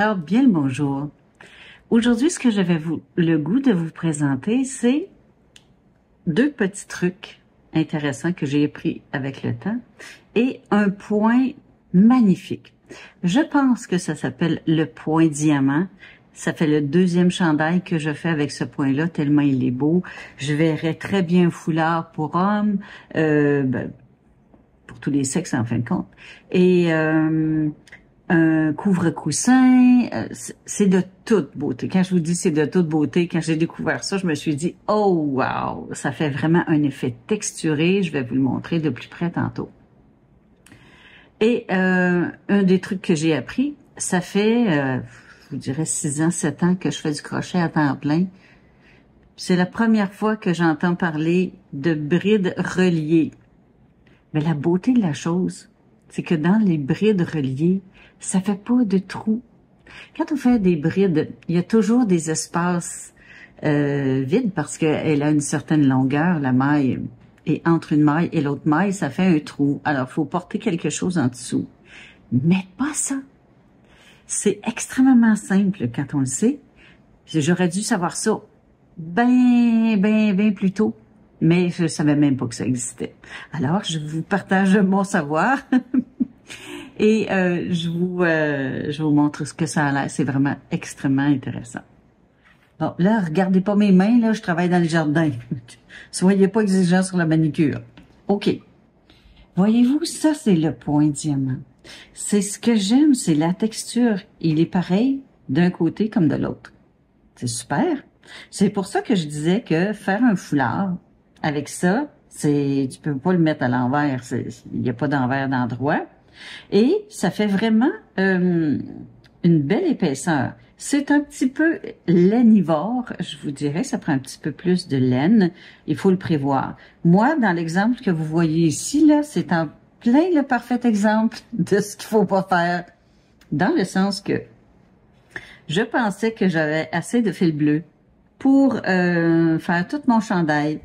Alors, bien le bonjour. Aujourd'hui, ce que j'avais le goût de vous présenter, c'est deux petits trucs intéressants que j'ai appris avec le temps et un point magnifique. Je pense que ça s'appelle le point diamant. Ça fait le deuxième chandail que je fais avec ce point-là, tellement il est beau. Je verrais très bien un foulard pour hommes, pour tous les sexes en fin de compte. Et un couvre-coussin, c'est de toute beauté. Quand je vous dis c'est de toute beauté, quand j'ai découvert ça, je me suis dit « Oh wow! » Ça fait vraiment un effet texturé. Je vais vous le montrer de plus près tantôt. Et un des trucs que j'ai appris, ça fait, je vous dirais 6 ans, 7 ans que je fais du crochet à temps plein. C'est la première fois que j'entends parler de brides reliées. Mais la beauté de la chose, c'est que dans les brides reliées, ça fait pas de trous. Quand on fait des brides, il y a toujours des espaces vides parce qu'elle a une certaine longueur, la maille. Et entre une maille et l'autre maille, ça fait un trou. Alors, il faut porter quelque chose en dessous. Mais pas ça. C'est extrêmement simple quand on le sait. J'aurais dû savoir ça bien plus tôt. Mais je savais même pas que ça existait. Alors, je vous partage mon savoir et je vous montre ce que ça a l'air. C'est vraiment extrêmement intéressant. Bon, là, regardez pas mes mains, là, je travaille dans le jardin. Soyez pas exigeants sur la manicure. OK. Voyez-vous, ça, c'est le point diamant. C'est ce que j'aime, c'est la texture. Il est pareil d'un côté comme de l'autre. C'est super. C'est pour ça que je disais que faire un foulard avec ça, tu peux pas le mettre à l'envers. Il n'y a pas d'envers d'endroit. Et ça fait vraiment une belle épaisseur. C'est un petit peu lainivore, je vous dirais, ça prend un petit peu plus de laine, il faut le prévoir. Moi, dans l'exemple que vous voyez ici, là, c'est en plein le parfait exemple de ce qu'il faut pas faire, dans le sens que je pensais que j'avais assez de fil bleu pour faire tout mon chandail,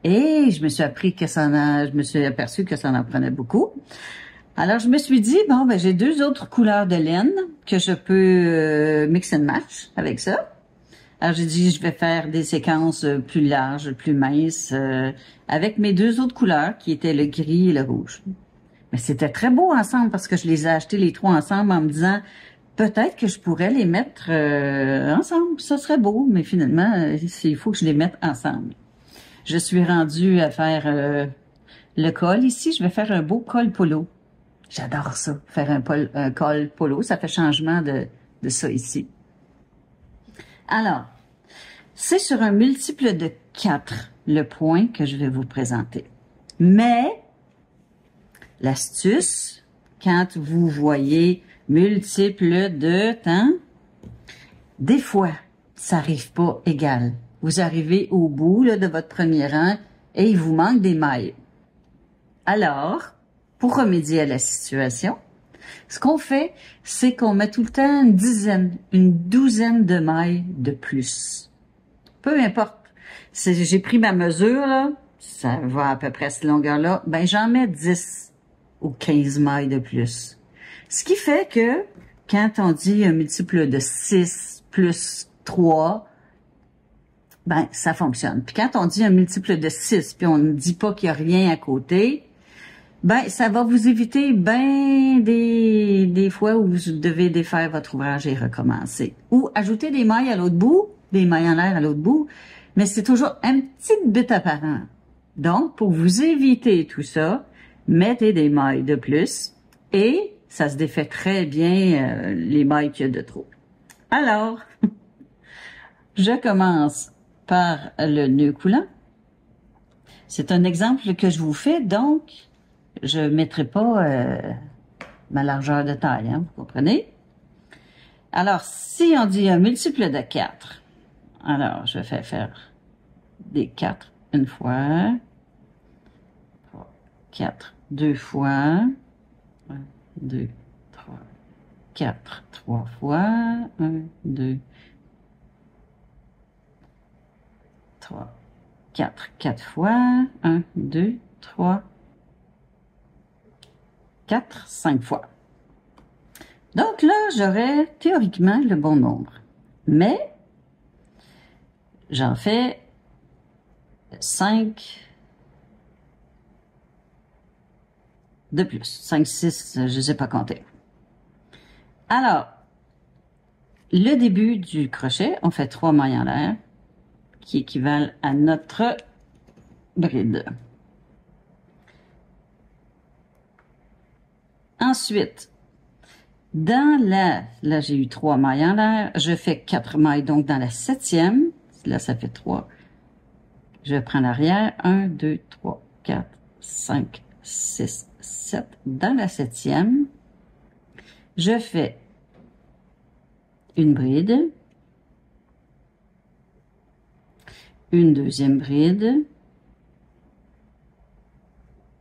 et je me suis aperçu que ça en prenait beaucoup. Alors, je me suis dit, bon, ben j'ai 2 autres couleurs de laine que je peux mix and match avec ça. Alors, j'ai dit, je vais faire des séquences plus larges, plus minces, avec mes 2 autres couleurs, qui étaient le gris et le rouge. Mais c'était très beau ensemble, parce que je les ai achetés les 3 ensemble en me disant, peut-être que je pourrais les mettre ensemble, ça serait beau, mais finalement, il faut que je les mette ensemble. Je suis rendue à faire le col ici, je vais faire un beau col polo. J'adore ça, faire un col polo. Ça fait changement de ça ici. Alors, c'est sur un multiple de 4, le point que je vais vous présenter. Mais, l'astuce, quand vous voyez multiple de temps, des fois, ça n'arrive pas égal. Vous arrivez au bout là, de votre premier rang et il vous manque des mailles. Alors, pour remédier à la situation, ce qu'on fait, c'est qu'on met tout le temps une douzaine de mailles de plus. Peu importe. J'ai pris ma mesure, là, ça va à peu près à cette longueur-là, ben j'en mets 10 ou 15 mailles de plus. Ce qui fait que, quand on dit un multiple de 6 plus 3, ben ça fonctionne. Puis quand on dit un multiple de 6, puis on ne dit pas qu'il n'y a rien à côté, ben, ça va vous éviter des fois où vous devez défaire votre ouvrage et recommencer. Ou ajouter des mailles à l'autre bout, des mailles en l'air à l'autre bout, mais c'est toujours un petit bit apparent. Donc, pour vous éviter tout ça, mettez des mailles de plus et ça se défait très bien les mailles qu'il y a de trop. Alors, je commence par le nœud coulant. C'est un exemple que je vous fais, donc je ne mettrai pas ma largeur de taille, hein, vous comprenez? Alors, si on dit un multiple de 4, alors je vais faire des 4 une fois, 4 2 fois, 1, 2, 3, 4 3 fois, 1, 2, 3, 4, 4 fois, 1, 2, 3, 4, 5 fois. Donc là, j'aurais théoriquement le bon nombre. Mais, j'en fais 5 de plus. 5, 6, je ne sais pas compter. Alors, le début du crochet, on fait 3 mailles en l'air qui équivalent à notre bride. Ensuite, là j'ai eu 3 mailles en l'air, je fais 4 mailles, donc dans la 7e, là ça fait 3. Je prends l'arrière, 1, 2, 3, 4, 5, 6, 7. Dans la 7e, je fais une bride, une deuxième bride,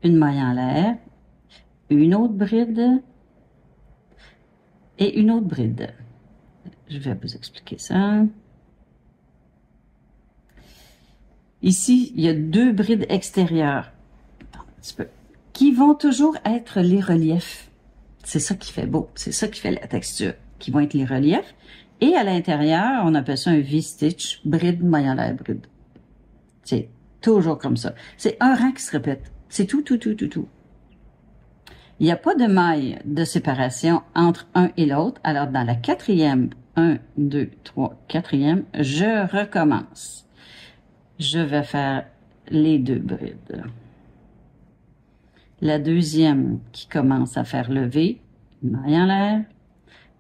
une maille en l'air, une autre bride et une autre bride. Je vais vous expliquer ça. Ici, il y a 2 brides extérieures qui vont toujours être les reliefs. C'est ça qui fait beau, c'est ça qui fait la texture, qui vont être les reliefs. Et à l'intérieur, on appelle ça un V-stitch, bride, maille en l'air, bride. C'est toujours comme ça. C'est un rang qui se répète. C'est tout, tout, tout, tout, tout. Il n'y a pas de maille de séparation entre un et l'autre. Alors, dans la 4e, 1, 2, 3, 4e, je recommence. Je vais faire les 2 brides. La deuxième qui commence à faire le V, une maille en l'air.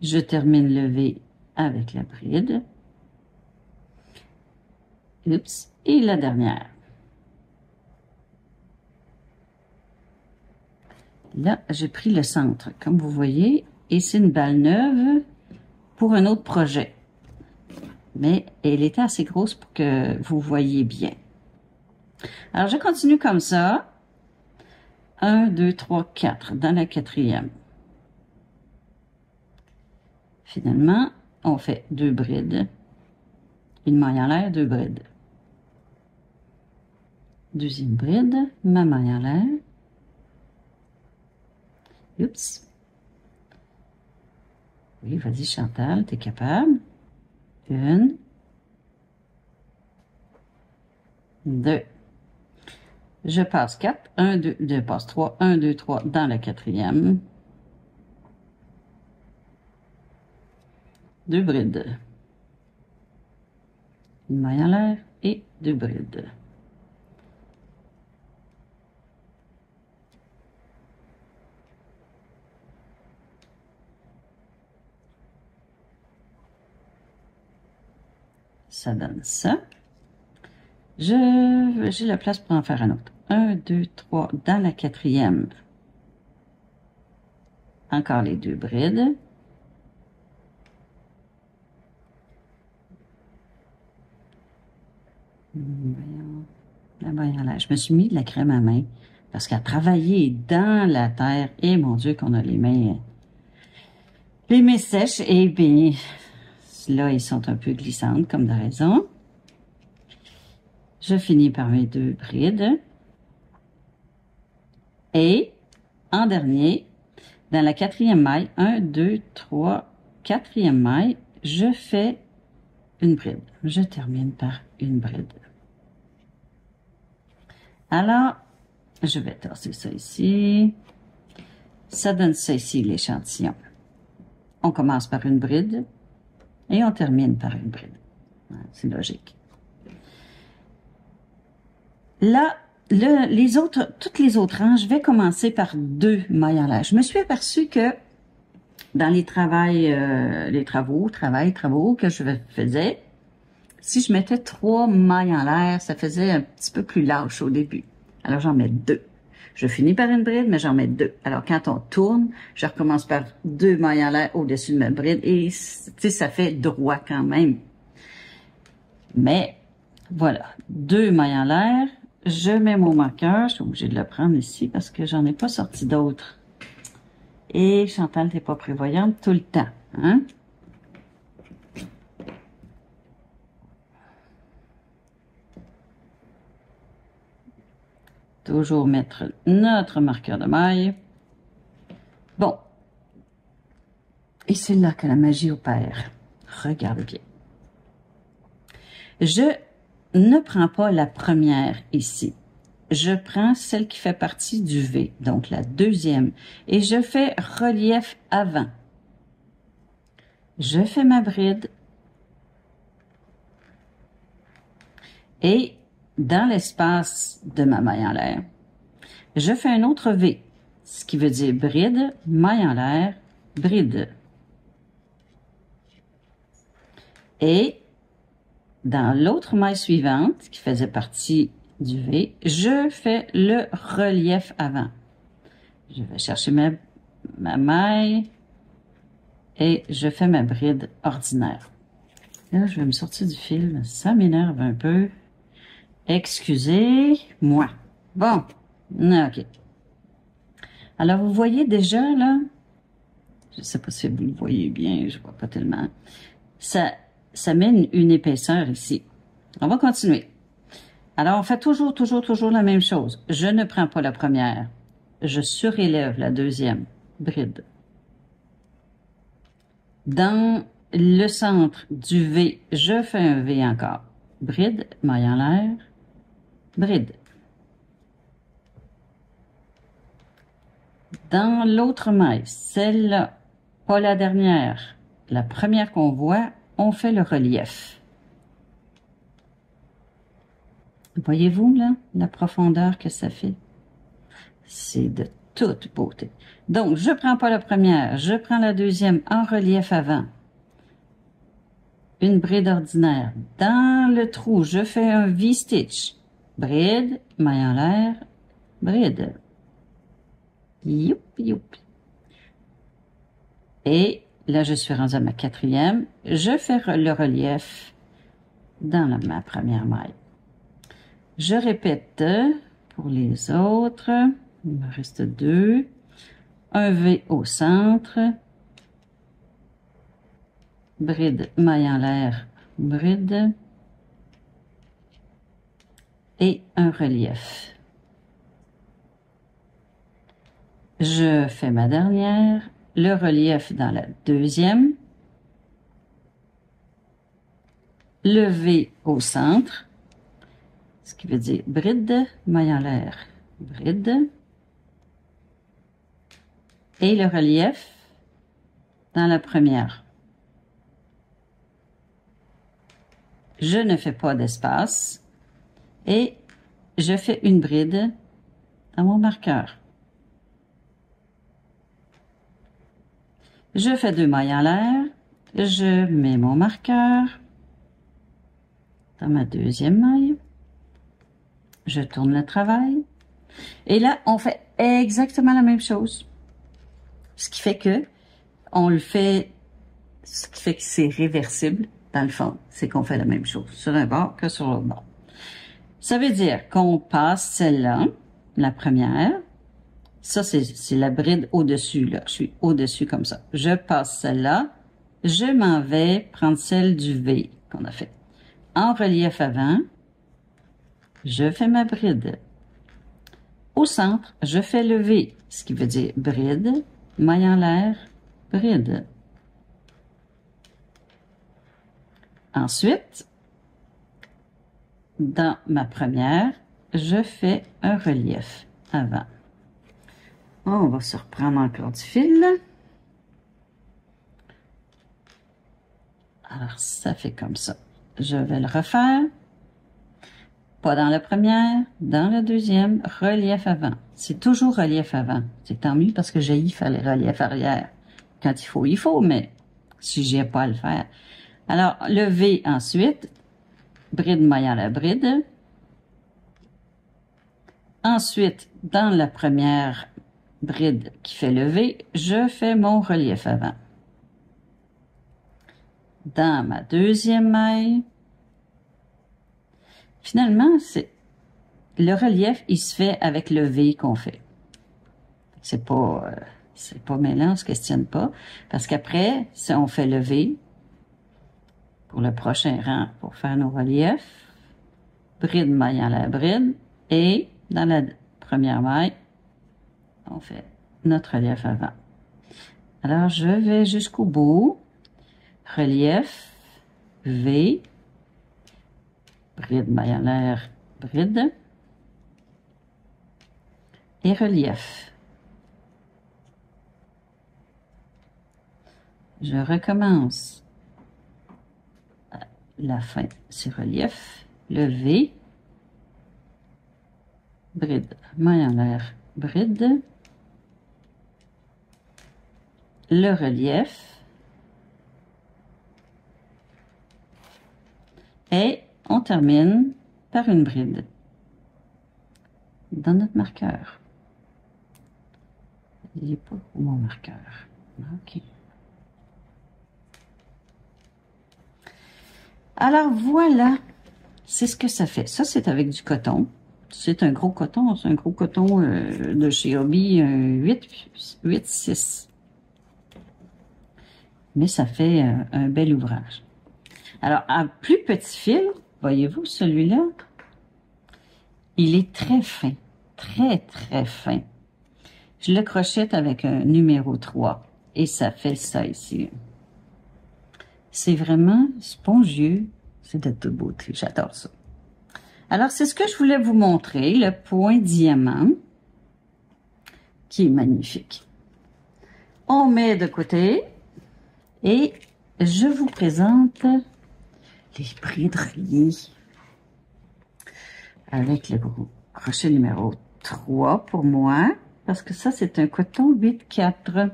Je termine le V avec la bride. Oups. Et la dernière. Là, j'ai pris le centre, comme vous voyez, et c'est une balle neuve pour un autre projet. Mais elle était assez grosse pour que vous voyez bien. Alors, je continue comme ça. 1, 2, 3, 4 dans la 4e. Finalement, on fait 2 brides. Une maille en l'air, 2 brides. Deuxième bride, ma maille en l'air. Oups. Oui, vas-y Chantal, t'es capable. 1, 2. Je passe 4, 1, 2, je passe 3, 1, 2, 3 dans la 4e. 2 brides. Une maille en l'air et 2 brides. Ça donne ça. J'ai la place pour en faire un autre. 1, 2, 3 dans la 4e. Encore les 2 brides. La maille en l'air. Je me suis mis de la crème à main parce qu'à travailler dans la terre, et mon Dieu qu'on a les mains sèches, et bien là, ils sont un peu glissantes comme de raison. Je finis par mes 2 brides. Et, en dernier, dans la 4e maille, 1, 2, 3, 4e maille, je fais une bride. Je termine par une bride. Alors, je vais tasser ça ici. Ça donne ça ici, l'échantillon. On commence par une bride et on termine par une bride. C'est logique. Là, toutes les autres rangs, je vais commencer par 2 mailles en l'air. Je me suis aperçue que dans les travaux que je faisais, si je mettais 3 mailles en l'air, ça faisait un petit peu plus lâche au début. Alors, j'en mets 2. Je finis par une bride, mais j'en mets 2. Alors, quand on tourne, je recommence par 2 mailles en l'air au-dessus de ma bride et, tu sais, ça fait droit quand même. Mais, voilà. 2 mailles en l'air. Je mets mon marqueur. Je suis obligée de le prendre ici parce que j'en ai pas sorti d'autres. Et Chantal, t'es pas prévoyante tout le temps, hein? Toujours mettre notre marqueur de maille. Bon. Et c'est là que la magie opère. Regardez bien. Je ne prends pas la première ici. Je prends celle qui fait partie du V, donc la deuxième, et je fais relief avant. Je fais ma bride et dans l'espace de ma maille en l'air, je fais un autre V, ce qui veut dire bride, maille en l'air, bride. Et dans l'autre maille suivante, qui faisait partie du V, je fais le relief avant. Je vais chercher ma maille et je fais ma bride ordinaire. Là, je vais me sortir du fil. Ça m'énerve un peu. Excusez-moi. Bon. OK. Alors, vous voyez déjà, là, je ne sais pas si vous le voyez bien, je ne vois pas tellement. Ça met une épaisseur ici. On va continuer. Alors, on fait toujours la même chose. Je ne prends pas la première. Je surélève la deuxième. Bride. Dans le centre du V, je fais un V encore. Bride, maille en l'air, bride. Dans l'autre maille, celle-là, pas la dernière, la première qu'on voit, on fait le relief. Voyez-vous, là, la profondeur que ça fait? C'est de toute beauté. Donc, je prends pas la première, je prends la deuxième en relief avant. Une bride ordinaire. Dans le trou, je fais un V-stitch. Bride, maille en l'air, bride. Youp, youp. Et là, je suis rendue à ma quatrième. Je fais le relief dans ma première maille. Je répète pour les autres. Il me reste 2. Un V au centre. Bride, maille en l'air, bride. Et un relief. Je fais ma dernière. Le relief dans la deuxième. Le V au centre. Ce qui veut dire bride, maille en l'air, bride. Et le relief dans la première. Je ne fais pas d'espace et je fais une bride à mon marqueur. Je fais 2 mailles en l'air, je mets mon marqueur dans ma deuxième maille, je tourne le travail et là on fait exactement la même chose. Ce qui fait que ce qui fait que c'est réversible dans le fond, c'est qu'on fait la même chose sur un bord que sur l'autre bord. Ça veut dire qu'on passe celle-là, la première. Ça, c'est la bride au-dessus, là. Je suis au-dessus comme ça. Je passe celle-là. Je m'en vais prendre celle du V qu'on a fait. En relief avant, je fais ma bride. Au centre, je fais le V, ce qui veut dire bride, maille en l'air, bride. Ensuite, dans ma première, je fais un relief avant. On va se reprendre encore du fil. Alors, ça fait comme ça. Je vais le refaire. Pas dans la première, dans la deuxième, relief avant. C'est toujours relief avant. C'est tant mieux parce que j'ai faire les reliefs arrière. Quand il faut, mais si j'ai pas à le faire. Alors, le V ensuite, bride maille à la bride. Ensuite, dans la première bride qui fait le V, je fais mon relief avant. Dans ma deuxième maille, finalement, le relief, il se fait avec le V qu'on fait. C'est pas mêlant, on se questionne pas. Parce qu'après, si on fait le V pour le prochain rang, pour faire nos reliefs, bride, maille en la bride, et dans la première maille, on fait notre relief avant. Alors, je vais jusqu'au bout. Relief, V, bride, maille en l'air, bride, et relief. Je recommence. La fin, c'est relief, le V, bride, maille en l'air, bride, le relief, et on termine par une bride dans notre marqueur. Il n'est pas où mon marqueur. OK. Alors voilà, c'est ce que ça fait. Ça, c'est avec du coton. C'est un gros coton, de chez Hobby, un 8-6. Mais ça fait un bel ouvrage. Alors, un plus petit fil, voyez-vous, celui-là, il est très fin, très, très fin. Je le crochette avec un numéro 3 et ça fait ça ici. C'est vraiment spongieux, c'est de toute beauté, j'adore ça. Alors, c'est ce que je voulais vous montrer, le point diamant, qui est magnifique. On met de côté et je vous présente les brides reliées avec le crochet numéro 3 pour moi, parce que ça, c'est un coton 8-4.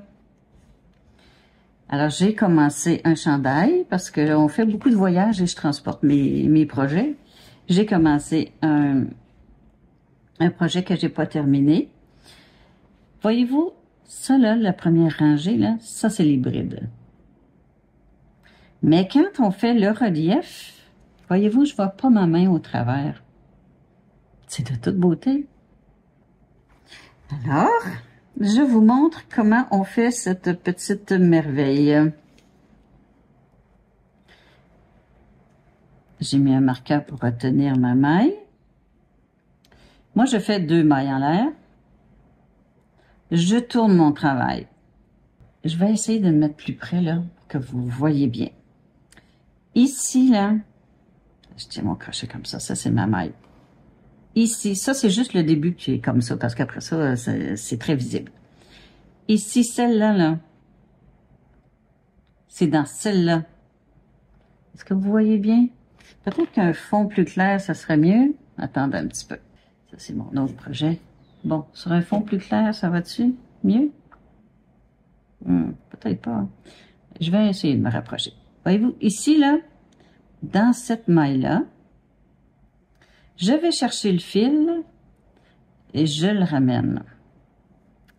Alors, j'ai commencé un chandail, parce que on fait beaucoup de voyages et je transporte mes projets. J'ai commencé un projet que j'ai pas terminé. Voyez-vous, ça là, la première rangée, là, ça c'est les brides. Mais quand on fait le relief, voyez-vous, je vois pas ma main au travers. C'est de toute beauté. Alors, je vous montre comment on fait cette petite merveille. J'ai mis un marqueur pour retenir ma maille. Moi, je fais 2 mailles en l'air. Je tourne mon travail. Je vais essayer de me mettre plus près, là, pour que vous voyez bien. Ici, là, je tiens mon crochet comme ça c'est ma maille. Ici, ça, c'est juste le début qui est comme ça, parce qu'après ça, c'est très visible. Ici, celle-là, là, c'est dans celle-là. Est-ce que vous voyez bien? Peut-être qu'un fond plus clair, ça serait mieux. Attendez un petit peu. Ça, c'est mon autre projet. Bon, sur un fond plus clair, ça va-tu mieux? Peut-être pas. Je vais essayer de me rapprocher. Voyez-vous, ici, là, dans cette maille-là, je vais chercher le fil et je le ramène.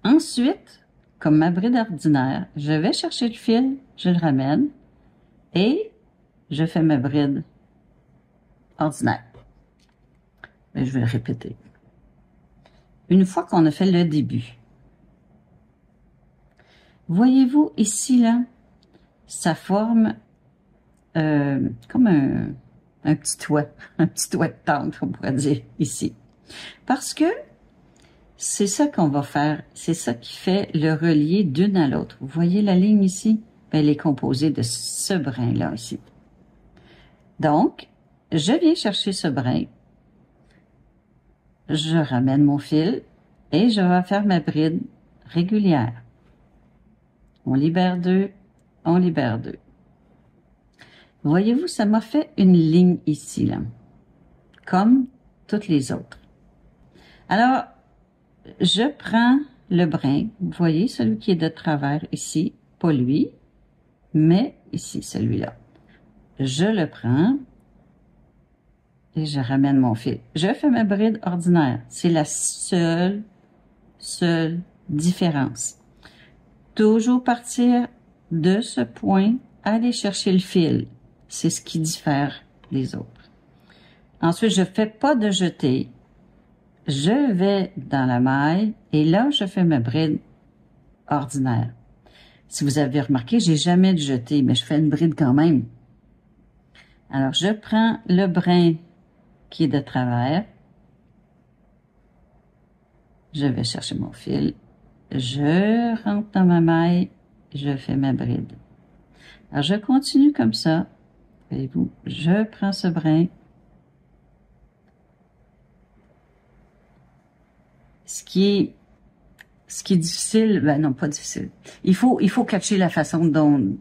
Ensuite, comme ma bride ordinaire, je vais chercher le fil, je le ramène et je fais ma bride ordinaire. Mais je vais le répéter. Une fois qu'on a fait le début, voyez-vous ici, là, ça forme comme un petit toit, un petit toit de tente, on pourrait dire, ici. Parce que c'est ça qu'on va faire, c'est ça qui fait le relier d'une à l'autre. Vous voyez la ligne ici? Elle est composée de ce brin-là ici. Donc, je viens chercher ce brin, je ramène mon fil et je vais faire ma bride régulière. On libère 2, on libère 2. Voyez-vous, ça m'a fait une ligne ici, là, comme toutes les autres. Alors, je prends le brin, vous voyez, celui qui est de travers ici, pas lui, mais ici, celui-là. Je le prends et je ramène mon fil. Je fais ma bride ordinaire. C'est la seule différence. Toujours partir de ce point, aller chercher le fil. C'est ce qui diffère des autres. Ensuite, je fais pas de jeté. Je vais dans la maille et là, je fais ma bride ordinaire. Si vous avez remarqué, j'ai jamais de jeté, mais je fais une bride quand même. Alors, je prends le brin qui est de travers. Je vais chercher mon fil. Je rentre dans ma maille je fais ma bride. Alors, je continue comme ça. Voyez-vous, je prends ce brin. Ce qui est difficile, ben non, pas difficile. Il faut catcher la façon dont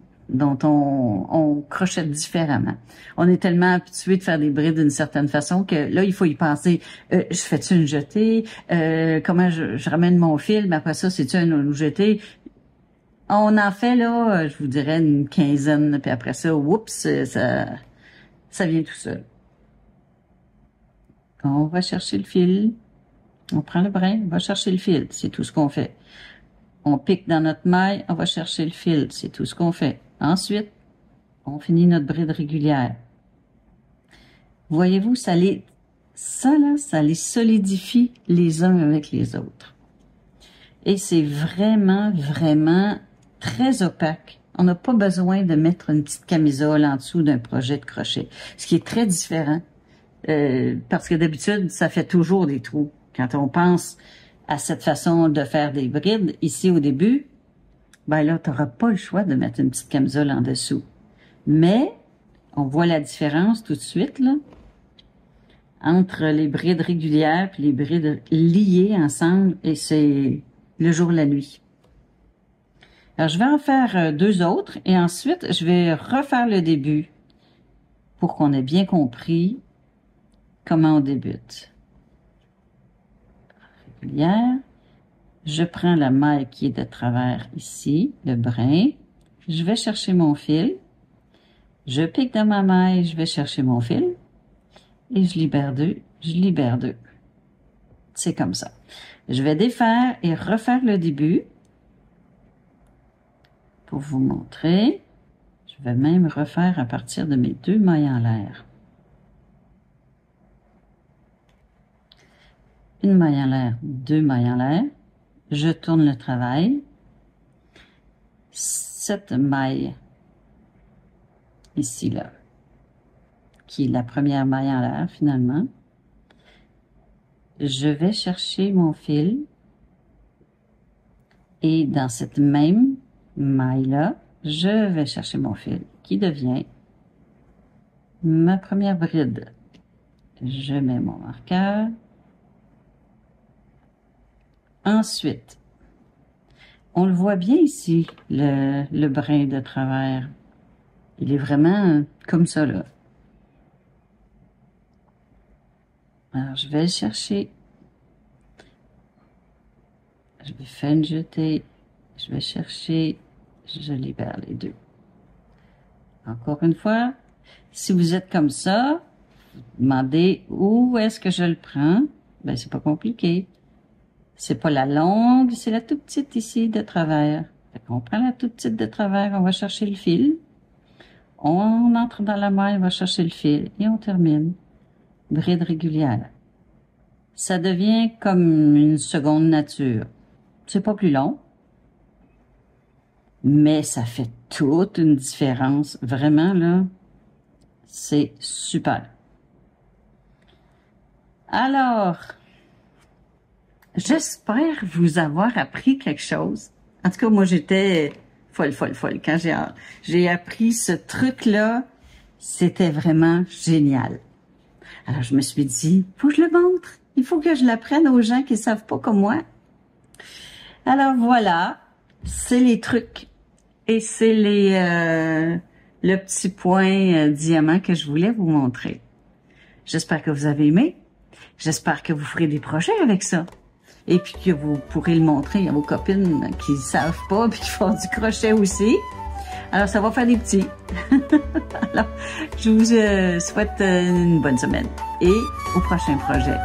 on crochette différemment. On est tellement habitué de faire des brides d'une certaine façon que là, il faut y penser. Je fais-tu une jetée? Comment je ramène mon fil? Mais après ça, c'est-tu un jeté? On en fait, là, je vous dirais une quinzaine. Puis après ça, oups, ça vient tout seul. On va chercher le fil. On prend le brin, on va chercher le fil. C'est tout ce qu'on fait. On pique dans notre maille, on va chercher le fil. C'est tout ce qu'on fait. Ensuite, on finit notre bride régulière. Voyez-vous, ça les solidifie les uns avec les autres. Et c'est vraiment, vraiment très opaque. On n'a pas besoin de mettre une petite camisole en dessous d'un projet de crochet. Ce qui est très différent. Parce que d'habitude, ça fait toujours des trous. Quand on pense à cette façon de faire des brides, ici au début, ben là, tu n'auras pas le choix de mettre une petite camisole en dessous. Mais, on voit la différence tout de suite, là, entre les brides régulières et les brides liées ensemble, et c'est le jour et la nuit. Alors, je vais en faire deux autres, et ensuite, je vais refaire le début pour qu'on ait bien compris comment on débute. Régulière. Je prends la maille qui est de travers ici, le brin. Je vais chercher mon fil. Je pique dans ma maille, je vais chercher mon fil. Et je libère deux, je libère deux. C'est comme ça. Je vais défaire et refaire le début pour vous montrer. Je vais même refaire à partir de mes deux mailles en l'air. Une maille en l'air, deux mailles en l'air. Je tourne le travail. Cette maille, ici, là, qui est la première maille en l'air, finalement. Je vais chercher mon fil. Et dans cette même maille-là, je vais chercher mon fil, qui devient ma première bride. Je mets mon marqueur. Ensuite, on le voit bien ici, le brin de travers. Il est vraiment comme ça, là. Alors, je vais le chercher. Je vais faire une jetée. Je vais chercher. Je libère les deux. Encore une fois, si vous êtes comme ça, vous demandez où est-ce que je le prends. Ben, c'est pas compliqué. C'est pas la longue, c'est la toute petite ici de travers. Fait qu'on prend la toute petite de travers, on va chercher le fil. On entre dans la maille, on va chercher le fil et on termine. Bride régulière. Ça devient comme une seconde nature. C'est pas plus long, mais ça fait toute une différence. Vraiment, là, c'est super. Alors, j'espère vous avoir appris quelque chose. En tout cas, moi, j'étais folle. Quand j'ai appris ce truc-là, c'était vraiment génial. Alors, je me suis dit, faut que je le montre. Il faut que je l'apprenne aux gens qui ne savent pas comme moi. Alors, voilà. C'est les trucs. Et c'est le petit point diamant que je voulais vous montrer. J'espère que vous avez aimé. J'espère que vous ferez des projets avec ça. Et puis que vous pourrez le montrer à vos copines qui ne savent pas puis qui font du crochet aussi. Alors, ça va faire des petits. Alors, je vous souhaite une bonne semaine et au prochain projet.